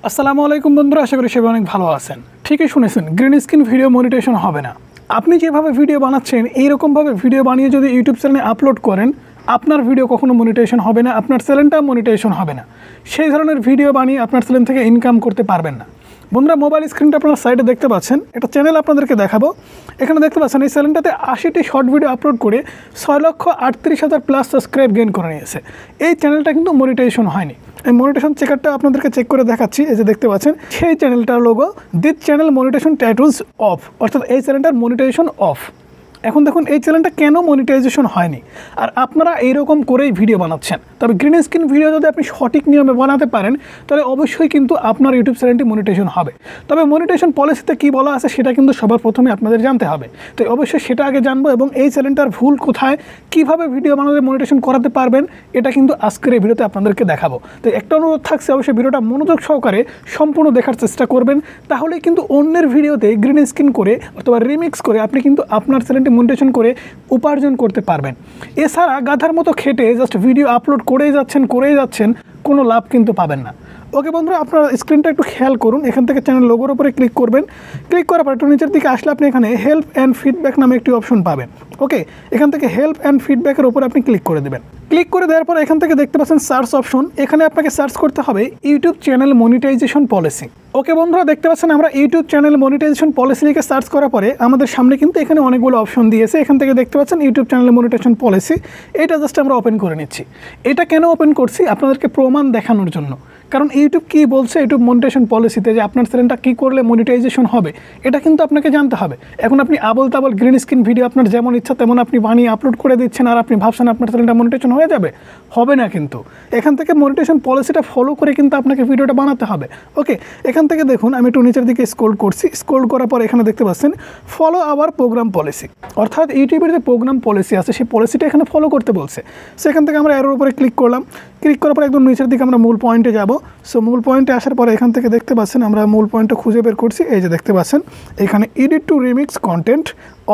আসসালামু আলাইকুম বন্ধুরা, আশা করি সবাই অনেক ভালো আছেন। ঠিকই শুনেছেন, গ্রিন স্ক্রিন ভিডিও মনিটাইজেশন হবে না। আপনি যেভাবে ভিডিও বানাচ্ছেন এইরকমভাবে ভিডিও বানিয়ে যদি ইউটিউব চ্যানেলে আপলোড করেন, আপনার ভিডিও কখনো মনিটাইজেশন হবে না, আপনার চ্যানেলটা মনিটাইজেশন হবে না। সেই ধরনের ভিডিও বানিয়ে আপনার চ্যানেল থেকে ইনকাম করতে পারবেন না। বন্ধুরা, মোবাইল স্ক্রিনটা আপনার সাইডে দেখতে পাচ্ছেন, একটা চ্যানেল আপনাদেরকে দেখাবো। এখানে দেখতে পাচ্ছেন এই চ্যানেলটাতে 80টি শর্ট ভিডিও আপলোড করে 6,38,000 প্লাস সাবস্ক্রাইব গেইন করে নিয়েছে। এই চ্যানেলটা কিন্তু মনিটাইজেশন হয়নি। এই মনিটেশন চেকারটা আপনাদেরকে চেক করে দেখাচ্ছি। এই যে দেখতে পাচ্ছেন সেই চ্যানেলটার logo, this channel monetization status off, অর্থাৎ এই চ্যানেলটার মনিটাইজেশন অফ। এখন দেখুন এই চ্যানেলটা কেন মনিটাইজেশন হয়নি, আর আপনারা এইরকম করেই ভিডিও বানাচ্ছেন। তবে গ্রিন স্ক্রিন ভিডিও যদি আপনি সঠিক নিয়মে বানাতে পারেন তাহলে অবশ্যই কিন্তু আপনার ইউটিউব চ্যানেলটি মনিটাইজেশন হবে। তবে মনিটাইজেশন পলিসিতে কী বলা আছে সেটা কিন্তু সবার প্রথমে আপনাদের জানতে হবে। তো অবশ্যই সেটা আগে জানবো এবং এই চ্যানেলটার ভুল কোথায়, কীভাবে ভিডিও বানাতে মনিটাইজেশন করাতে পারবেন, এটা কিন্তু আজকের এই ভিডিওতে আপনাদেরকে দেখাবো। তো একটা অনুরোধ থাকছে, অবশ্যই ভিডিওটা মনোযোগ সহকারে সম্পূর্ণ দেখার চেষ্টা করবেন। তাহলে কিন্তু অন্যের ভিডিওতে গ্রিন স্ক্রিন করে অথবা রিমিক্স করে আপনি কিন্তু আপনার চ্যানেলটি মনিটাইজেশন করে উপার্জন করতে পারবেন। এছাড়া গাধার মতো খেটে জাস্ট ভিডিও আপলোড করেই যাচ্ছেন, কোনো লাভ কিন্তু পাবেন না। ওকে বন্ধুরা, আপনারা স্ক্রিনটা একটু খেয়াল করুন। এখান থেকে চ্যানেল লোগোর উপরে ক্লিক করবেন। ক্লিক করার পর একটু নিচের দিকে আসলে আপনি এখানে হেল্প অ্যান্ড ফিডব্যাক নামে একটি অপশন পাবেন। ওকে, এখান থেকে হেল্প অ্যান্ড ফিডব্যাকের উপরে আপনি ক্লিক করে দেবেন। ক্লিক করে দেওয়ার পর এখান থেকে দেখতে পাচ্ছেন সার্চ অপশন। এখানে আপনাকে সার্চ করতে হবে ইউটিউব চ্যানেল মনিটাইজেশন পলিসি। ওকে বন্ধুরা, দেখতে পাচ্ছেন আমরা ইউটিউব চ্যানেল মনিটাইজেশন পলিসি লিখে সার্চ করার পরে আমাদের সামনে কিন্তু এখানে অনেকগুলো অপশন দিয়েছে। এখান থেকে দেখতে পাচ্ছেন ইউটিউব চ্যানেল মনিটাইজেশন পলিসি। এটা জাস্ট আমরা ওপেন করে নিচ্ছি। এটা কেন ওপেন করছি? আপনাদেরকে প্রমাণ দেখানোর জন্য। কারণ ইউটিউব কী বলছে ইউটিউব মনিটাইজেশন পলিসিতে যে আপনার চ্যানেলটা কী করলে মনিটাইজেশন হবে, এটা কিন্তু আপনাকে জানতে হবে। এখন আপনি আবল তাবল গ্রিন স্ক্রিন ভিডিও আপনার যেমন ইচ্ছা তেমন আপনি বানিয়ে আপলোড করে দিচ্ছেন আর আপনি ভাবছেন আপনার চ্যানেলটা মনিটাইজেশন হয়ে যাবে, হবে না কিন্তু। এখান থেকে মনিটাইজেশন পলিসিটা ফলো করে কিন্তু আপনাকে ভিডিওটা বানাতে হবে। ওকে, এখান থেকে দেখুন আমি একটু নিচের দিকে স্ক্রল করছি। স্ক্রল করার পর এখানে দেখতে পাচ্ছেন ফলো আওয়ার প্রোগ্রাম পলিসি, অর্থাৎ ইউটিউবের যে প্রোগ্রাম পলিসি আছে সেই পলিসিটা এখানে ফলো করতে বলছে। সেখান থেকে আমরা এর উপরে ক্লিক করলাম। ক্লিক করার পর একদম নিচের দিকে আমরা মূল পয়েন্টে যাব। সো মূল পয়েন্টে আসার পরে এখান থেকে দেখতে পাচ্ছেন আমরা মূল পয়েন্টটা খুঁজে বের করছি। এই যে দেখতে পাচ্ছেন এখানে edit to remix content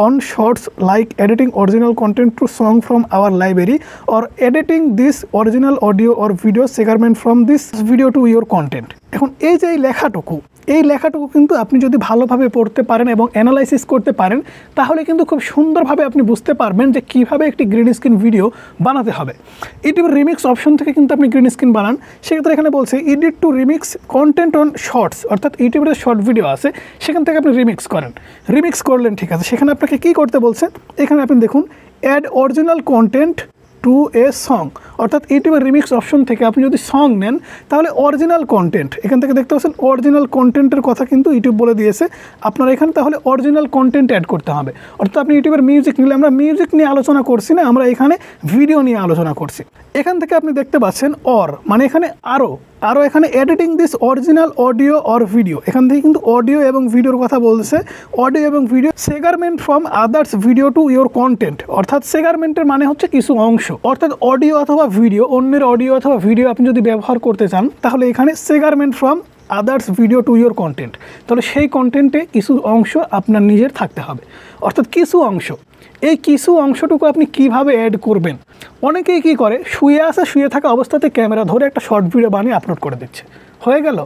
on Shorts like editing original content to song from our library or editing this original audio or video segment from this video to your content. এখন এই যে এই লেখাটুকু কিন্তু আপনি যদি ভালোভাবে পড়তে পারেন এবং অ্যানালাইসিস করতে পারেন তাহলে কিন্তু খুব সুন্দরভাবে আপনি বুঝতে পারবেন যে কীভাবে একটি গ্রিন স্ক্রিন ভিডিও বানাতে হবে। ইউটিউব রিমিক্স অপশন থেকে কিন্তু আপনি গ্রিন স্ক্রিন বানান। সেক্ষেত্রে এখানে বলছে edit to remix content on Shorts, অর্থাৎ ইউটিউবের যে শর্ট ভিডিও আছে সেখান থেকে আপনি রিমিক্স করেন। রিমিক্স করলেন, ঠিক আছে। সেখানে আপনাকে কী করতে বলছে, এখানে আপনি দেখুন add original content to a song, অর্থাৎ ইউটিউবের রিমিক্স অপশন থেকে আপনি যদি সং নেন তাহলে অরিজিনাল কন্টেন্ট, এখান থেকে দেখতে পাচ্ছেন অরিজিনাল কন্টেন্টের কথা কিন্তু ইউটিউব বলে দিয়েছে। আপনার এখানে তাহলে অরিজিনাল কন্টেন্ট অ্যাড করতে হবে। অর্থাৎ আপনি ইউটিউবের মিউজিক নিলে, আমরা মিউজিক নিয়ে আলোচনা করছি না, আমরা এখানে ভিডিও নিয়ে আলোচনা করছি। এখান থেকে আপনি দেখতে পাচ্ছেন অর, মানে এখানে আরও এখানে editing this original audio or video, এখান থেকে কিন্তু অডিও এবং ভিডিওর কথা বলছে। অডিও এবং video segment from others video to your content, অর্থাৎ সেগমেন্টের মানে হচ্ছে কিছু অংশ, অর্থাৎ অডিও অথবা ভিডিও, অন্যের অডিও অথবা ভিডিও আপনি যদি ব্যবহার করতে চান তাহলে এখানে segment from others video to your content, তাহলে সেই কন্টেন্টে কিছু অংশ আপনার নিজের থাকতে হবে, অর্থাৎ কিছু অংশ। এই কিছু অংশটুকু আপনি কিভাবে অ্যাড করবেন? অনেকেই কী করে, শুয়ে থাকা অবস্থাতে ক্যামেরা ধরে একটা শর্ট ভিডিও বানিয়ে আপলোড করে দিচ্ছে, হয়ে গেল।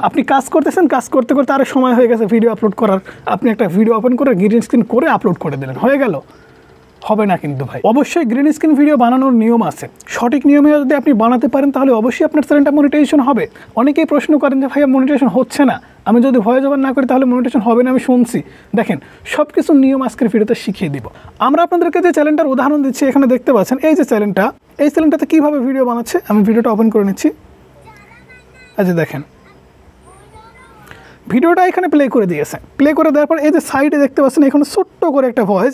আপনি কাজ করতেছেন, কাজ করতে করতে আরও সময় হয়ে গেছে ভিডিও আপলোড করার, আপনি একটা ভিডিও ওপেন করে গ্রিন স্ক্রিন করে আপলোড করে দিলেন, হয়ে গেল। হবে না কিন্তু ভাই। অবশ্যই গ্রিন স্ক্রিন ভিডিও বানানোর নিয়ম আছে। সঠিক নিয়মে যদি আপনি বানাতে পারেন তাহলে অবশ্যই আপনার চ্যানেলটা মনিটাইজেশন হবে। অনেকেই প্রশ্ন করেন যে ভাইয়া মনিটাইজেশন হচ্ছে না, আমি যদি ভয়েস ওভার না করি তাহলে মনিটাইজেশন হবে না, আমি শুনছি। দেখেন, সব কিছু নিয়ম আজকের ভিডিওতে শিখিয়ে দিব। আমরা আপনাদেরকে যে চ্যানেলটার উদাহরণ দিচ্ছি, এখানে দেখতে পাচ্ছেন এই যে চ্যানেলটা, এই চ্যানেলটাতে কীভাবে ভিডিও বানাচ্ছে। আমি ভিডিওটা ওপেন করে নিচ্ছি। আচ্ছা দেখেন, ভিডিওটা এখানে প্লে করে দিয়েছে। প্লে করে দেওয়ার পর এই যে সাইডে দেখতে পাচ্ছেন এখানে ছোট্ট করে একটা ভয়েস,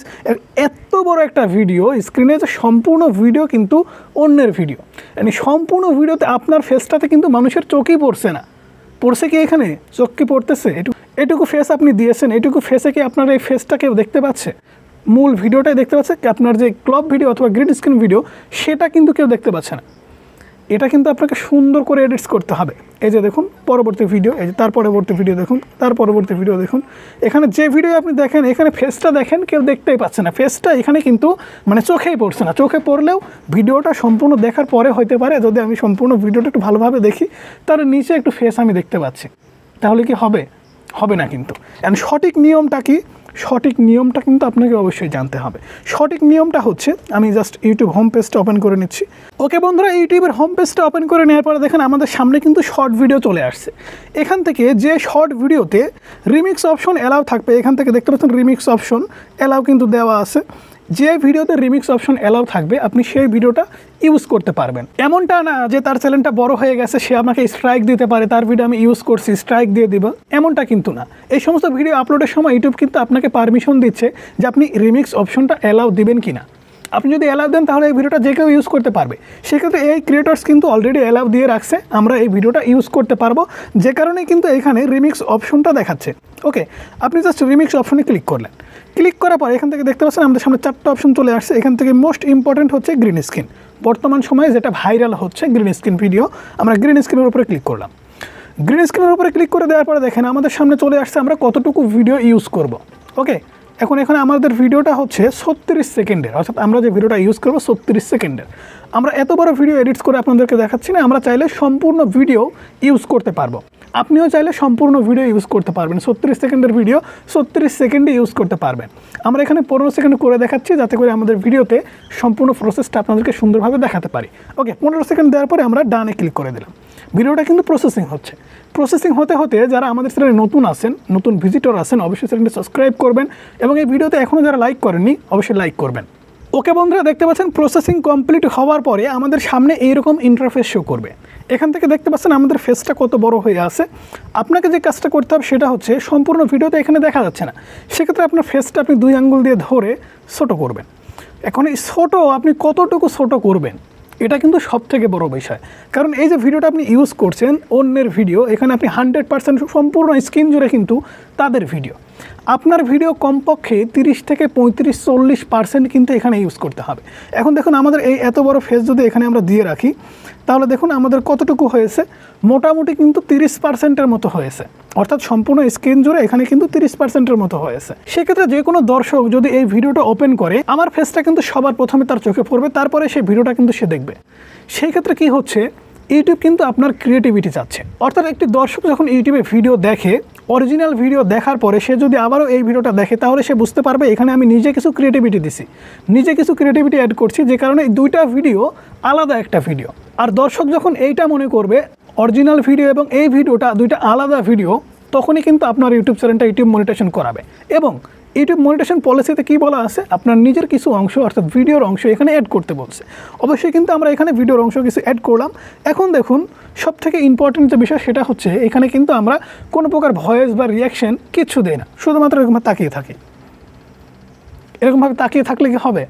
এত বড় একটা ভিডিও স্ক্রিনে, যে সম্পূর্ণ ভিডিও কিন্তু অন্যের ভিডিও, মানে সম্পূর্ণ ভিডিওতে আপনার ফেসটাতে কিন্তু মানুষের চোখই পড়ছে না। পড়ছে কি এখানে? চোখ কি পড়তেছে? এটুকু ফেস আপনি দিয়েছেন, এটুকু ফেসে কি আপনার এই ফেসটা কেউ দেখতে পাচ্ছে? মূল ভিডিওটাই দেখতে পাচ্ছে, আপনার যে ক্লপ ভিডিও অথবা গ্রিন স্ক্রিন ভিডিও সেটা কিন্তু কেউ দেখতে পাচ্ছে না। এটা কিন্তু আপনাকে সুন্দর করে এডিটস করতে হবে। এই যে দেখুন পরবর্তী ভিডিও, এই যে তার পরবর্তী ভিডিও দেখুন, তার পরবর্তী ভিডিও দেখুন। এখানে যে ভিডিও আপনি দেখেন এখানে ফেসটা দেখেন, কেউ দেখতেই পাচ্ছে না, ফেসটা এখানে কিন্তু মানে চোখেই পড়ছে না। চোখে পড়লেও ভিডিওটা সম্পূর্ণ দেখার পরে হতে পারে, যদি আমি সম্পূর্ণ ভিডিওটা একটু ভালোভাবে দেখি তার নিচে একটু ফেস আমি দেখতে পাচ্ছি, তাহলে কি হবে? হবে না কিন্তু। অ্যান্ড সঠিক নিয়মটা কি? সঠিক নিয়মটা কিন্তু আপনাকে অবশ্যই জানতে হবে। সঠিক নিয়মটা হচ্ছে, আমি জাস্ট ইউটিউব হোম পেজটা ওপেন করে নিচ্ছি। ওকে বন্ধুরা, ইউটিউবের হোম পেজটা ওপেন করে নেওয়ার পরে দেখেন আমাদের সামনে কিন্তু শর্ট ভিডিও চলে আসছে। এখান থেকে যে শর্ট ভিডিওতে রিমিক্স অপশন অ্যালাউ থাকবে, এখান থেকে দেখতে পাচ্ছেন রিমিক্স অপশন অ্যালাউ কিন্তু দেওয়া আছে। যে ভিডিওতে রিমিক্স অপশন অ্যালাউ থাকবে আপনি সেই ভিডিওটা ইউজ করতে পারবেন। এমনটা না যে তার চ্যানেলটা বড় হয়ে গেছে সে আমাকে স্ট্রাইক দিতে পারে, তার ভিডিও আমি ইউজ করছি স্ট্রাইক দিয়ে দিব, এমনটা কিন্তু না। এই সমস্ত ভিডিও আপলোডের সময় ইউটিউব কিন্তু আপনাকে পারমিশন দিচ্ছে যে আপনি রিমিক্স অপশনটা অ্যালাউ দিবেন কি না। আপনি যদি অ্যালাউ দেন তাহলে এই ভিডিওটা যে কেউ ইউজ করতে পারবে। সেক্ষেত্রে এই ক্রিয়েটার্স কিন্তু অলরেডি অ্যালাউ দিয়ে রাখছে, আমরা এই ভিডিওটা ইউজ করতে পারবো, যে কারণে কিন্তু এখানে রিমিক্স অপশনটা দেখাচ্ছে। ওকে, আপনি জাস্ট রিমিক্স অপশনে ক্লিক করলেন। ক্লিক করার পর এখান থেকে দেখতে পাচ্ছেন আমাদের সামনে 4টা অপশন চলে আসছে। এখান থেকে মোস্ট ইম্পর্টেন্ট হচ্ছে গ্রিন স্ক্রিন। বর্তমান সময়ে যেটা ভাইরাল হচ্ছে গ্রিন স্ক্রিন ভিডিও, আমরা গ্রিন স্ক্রিনের উপরে ক্লিক করলাম। গ্রিন স্ক্রিনের উপরে ক্লিক করে দেওয়ার পরে দেখেন আমাদের সামনে চলে আসছে আমরা কতটুকু ভিডিও ইউজ করব। ওকে, এখন এখানে আমাদের ভিডিওটা হচ্ছে 36 সেকেন্ডের, অর্থাৎ আমরা যে ভিডিওটা ইউজ করবো 36 সেকেন্ডের। আমরা এত বড় ভিডিও এডিটস করে আপনাদেরকে দেখাচ্ছি না, আমরা চাইলে সম্পূর্ণ ভিডিও ইউজ করতে পারবো। আপনিও চাইলে সম্পূর্ণ ভিডিও ইউজ করতে পারবেন। 36 সেকেন্ডের ভিডিও 36 সেকেন্ডে ইউজ করতে পারবেন। আমরা এখানে 15 সেকেন্ড করে দেখাচ্ছি যাতে করে আমাদের ভিডিওতে সম্পূর্ণ প্রসেসটা আপনাদেরকে সুন্দরভাবে দেখাতে পারি। ওকে, 15 সেকেন্ড দেওয়ার পরে আমরা ডানে ক্লিক করে দিলাম। ভিডিওটা কিন্তু প্রসেসিং হচ্ছে। প্রসেসিং হতে হতে যারা আমাদের চ্যানেলে নতুন আছেন, নতুন ভিজিটর আছেন, অবশ্যই চ্যানেলটি সাবস্ক্রাইব করবেন এবং এই ভিডিওতে এখনও যারা লাইক করেননি অবশ্যই লাইক করবেন। ওকে বন্ধুরা, দেখতে পাচ্ছেন প্রসেসিং কমপ্লিট হওয়ার পরে আমাদের সামনে এইরকম ইন্টারফেস শো করবে। এখান থেকে দেখতে পাচ্ছেন আমাদের ফেসটা কত বড় হয়ে আছে। আপনাকে যে কাজটা করতে হবে সেটা হচ্ছে, সম্পূর্ণ ভিডিওতে এখানে দেখা যাচ্ছে না, সেক্ষেত্রে আপনার ফেসটা আপনি 2 আঙ্গুল দিয়ে ধরে ছোটো করবেন। এখন এই ছোটো আপনি কতটুকু ছোটো করবেন এটা কিন্তু সবথেকে বড় বিষয়, কারণ এই যে ভিডিওটা আপনি ইউজ করছেন অন্যের ভিডিও, এখানে আপনি 100% সম্পূর্ণ স্ক্রিন জুড়ে কিন্তু তাদের ভিডিও। আপনার ভিডিও কমপক্ষে 30 থেকে 35-40% কিন্তু এখানে ইউজ করতে হবে। এখন দেখুন আমাদের এই এত বড় ফেস যদি এখানে আমরা দিয়ে রাখি তাহলে দেখুন আমাদের কতটুকু হয়েছে, মোটামুটি কিন্তু 30%-এর মতো হয়েছে, অর্থাৎ সম্পূর্ণ স্ক্রিন জুড়ে এখানে কিন্তু 30%-এর মতো হয়েছে। সেক্ষেত্রে যে কোনো দর্শক যদি এই ভিডিওটা ওপেন করে আমার ফেসটা কিন্তু সবার প্রথমে তার চোখে পড়বে, তারপরে সেই ভিডিওটা কিন্তু সে দেখবে। সেই ক্ষেত্রে কী হচ্ছে, ইউটিউব কিন্তু আপনার ক্রিয়েটিভিটি চাচ্ছে। অর্থাৎ একটি দর্শক যখন ইউটিউবে ভিডিও দেখে, অরিজিনাল ভিডিও দেখার পরে সে যদি আবারও এই ভিডিওটা দেখে তাহলে সে বুঝতে পারবে এখানে আমি নিজে কিছু ক্রিয়েটিভিটি দিছি, নিজে কিছু ক্রিয়েটিভিটি অ্যাড করছি, যে কারণে এই 2টা ভিডিও আলাদা একটা ভিডিও। আর দর্শক যখন এইটা মনে করবে অরিজিনাল ভিডিও এবং এই ভিডিওটা 2টা আলাদা ভিডিও, তখনই কিন্তু আপনার ইউটিউব চ্যানেলটা ইউটিউব মনিটাইজেশন করাবে। এবং ইউটিউব মনিটাইজেশন পলিসিতে কী বলা আছে, আপনার নিজের কিছু অংশ অর্থাৎ ভিডিওর অংশ এখানে অ্যাড করতে বলছে। অবশ্যই কিন্তু আমরা এখানে ভিডিওর অংশ কিছু অ্যাড করলাম। এখন দেখুন সবথেকে ইম্পর্টেন্ট যে বিষয় সেটা হচ্ছে, এখানে কিন্তু আমরা কোনো প্রকার ভয়েস বা রিয়াকশন কিচ্ছু দেই না, শুধুমাত্র এরকমভাবে তাকিয়ে থাকি। এরকমভাবে তাকিয়ে থাকলে কি হবে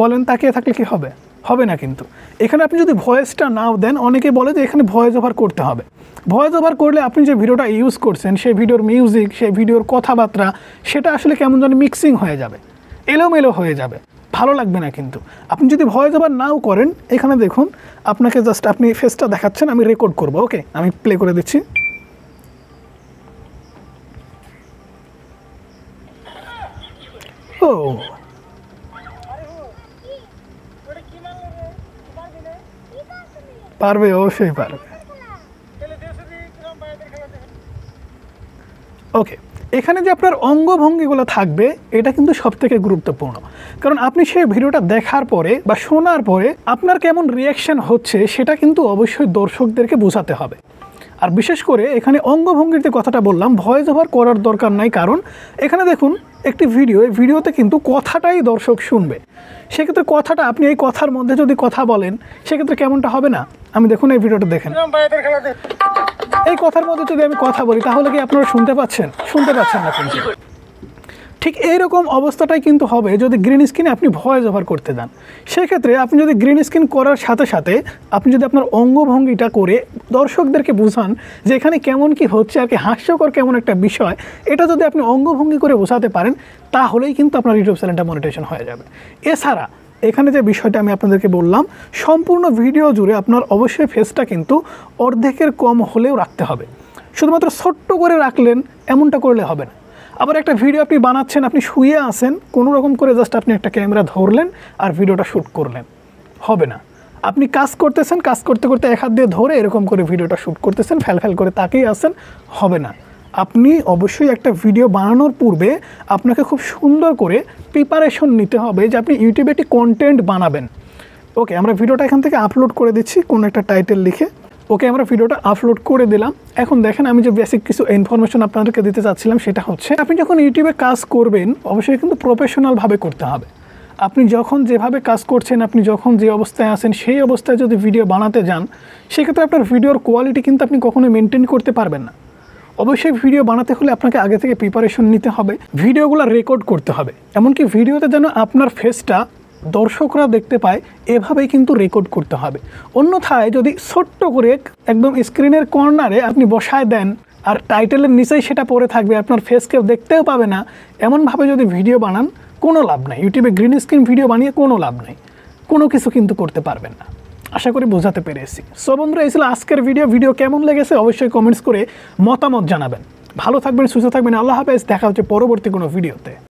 বলেন? তাকিয়ে থাকলে কি হবে? হবে না কিন্তু। এখানে আপনি যদি ভয়েসটা নাও দেন, অনেকে বলে যে এখানে ভয়েস ওভার করতে হবে। ভয়েস ওভার করলে আপনি যে ভিডিওটা ইউজ করছেন সেই ভিডিওর মিউজিক, সেই ভিডিওর কথাবার্তা সেটা আসলে কেমন যেন মিক্সিং হয়ে যাবে, এলোমেলো হয়ে যাবে, ভালো লাগবে না। কিন্তু আপনি যদি ভয়েস ওভার নাও করেন, এখানে দেখুন আপনাকে জাস্ট আপনি ফেসটা দেখাচ্ছেন, আমি রেকর্ড করব। ওকে, আমি প্লে করে দিচ্ছি। ও পারবে, অবশ্যই পারবে। ওকে, এখানে যে আপনার অঙ্গভঙ্গিগুলো থাকবে এটা কিন্তু সবথেকে গুরুত্বপূর্ণ, কারণ আপনি সেই ভিডিওটা দেখার পরে বা শোনার পরে আপনার কেমন রিয়াকশান হচ্ছে সেটা কিন্তু অবশ্যই দর্শকদেরকে বোঝাতে হবে। আর বিশেষ করে এখানে অঙ্গভঙ্গির যে কথাটা বললাম, ভয়েস ওভার করার দরকার নাই, কারণ এখানে দেখুন একটি ভিডিও, এই ভিডিওতে কিন্তু কথাটাই দর্শক শুনবে। সেক্ষেত্রে কথাটা আপনি এই কথার মধ্যে যদি কথা বলেন সেক্ষেত্রে কেমনটা হবে না? আমি দেখুন এই ভিডিওটা দেখেন, এই কথার মধ্যে যদি আমি কথা বলি তাহলে কি আপনারা শুনতে পাচ্ছেন? শুনতে পাচ্ছেন না কিন্তু। ঠিক এইরকম অবস্থাটাই কিন্তু হবে যদি গ্রিন স্ক্রিনে আপনি ভয়েস ওভার করতে যান। সেক্ষেত্রে আপনি যদি গ্রিন স্ক্রিন করার সাথে সাথে আপনি যদি আপনার অঙ্গভঙ্গিটা করে দর্শকদেরকে বোঝান যে এখানে কেমন কি হচ্ছে আর কি হাস্যকর কেমন একটা বিষয়, এটা যদি আপনি অঙ্গভঙ্গি করে বোঝাতে পারেন তাহলেই কিন্তু আপনার ইউটিউব চ্যানেলটা মনিটাইজেশন হয়ে যাবে। এছাড়া এখানে যে বিষয়টা আমি আপনাদেরকে বললাম, সম্পূর্ণ ভিডিও জুড়ে আপনার অবশ্যই ফেসটা কিন্তু অর্ধেকের কম হলেও রাখতে হবে। শুধুমাত্র ছোট্ট করে রাখলেন এমনটা করলে হবে না। আবার একটা ভিডিও আপনি বানাচ্ছেন, আপনি শুয়ে আছেন, কোনো রকম করে জাস্ট আপনি একটা ক্যামেরা ধরলেন আর ভিডিওটা শ্যুট করলেন, হবে না। আপনি কাজ করতেছেন, কাজ করতে করতে এক হাত দিয়ে ধরে এরকম করে ভিডিওটা শ্যুট করতেছেন, ফ্যাল করে তাকিয়ে আছেন, হবে না। আপনি অবশ্যই একটা ভিডিও বানানোর পূর্বে আপনাকে খুব সুন্দর করে প্রিপারেশন নিতে হবে যে আপনি ইউটিউবে একটি কন্টেন্ট বানাবেন। ওকে, আমরা ভিডিওটা এখান থেকে আপলোড করে দিচ্ছি কোনো একটা টাইটেল লিখে। ওকে, আমরা ভিডিওটা আপলোড করে দিলাম। এখন দেখেন আমি যে বেসিক কিছু ইনফরমেশন আপনাদেরকে দিতে চাচ্ছিলাম, সেটা হচ্ছে আপনি যখন ইউটিউবে কাজ করবেন অবশ্যই কিন্তু প্রফেশনালভাবে করতে হবে। আপনি যখন যেভাবে কাজ করছেন, আপনি যখন যে অবস্থায় আছেন সেই অবস্থায় যদি ভিডিও বানাতে যান, সেক্ষেত্রে আপনার ভিডিওর কোয়ালিটি কিন্তু আপনি কখনোই মেনটেন করতে পারবেন না। অবশ্যই ভিডিও বানাতে হলে আপনাকে আগে থেকে প্রিপারেশন নিতে হবে, ভিডিওগুলো রেকর্ড করতে হবে, এমনকি ভিডিওতে যেন আপনার ফেসটা দর্শকরা দেখতে পায় এভাবেই কিন্তু রেকর্ড করতে হবে। অন্যথায় যদি ছোট্ট করে একদম স্ক্রিনের কর্নারে আপনি বসায় দেন আর টাইটেলের নিচেই সেটা পড়ে থাকবে, আপনার ফেস কেউ দেখতেও পাবে না, এমনভাবে যদি ভিডিও বানান কোনো লাভ নাই। ইউটিউবে গ্রিন স্ক্রিন ভিডিও বানিয়ে কোনো লাভ নেই, কোনো কিছু কিন্তু করতে পারবেন না। আশা করি বোঝাতে পেরেছি। সো বন্ধুরা, এই ছিল আজকের ভিডিও কেমন লেগেছে অবশ্যই কমেন্টস করে মতামত জানাবেন। ভালো থাকবেন, সুস্থ থাকবেন, আল্লাহ হাফেজ। দেখা হচ্ছে পরবর্তী কোনো ভিডিওতে।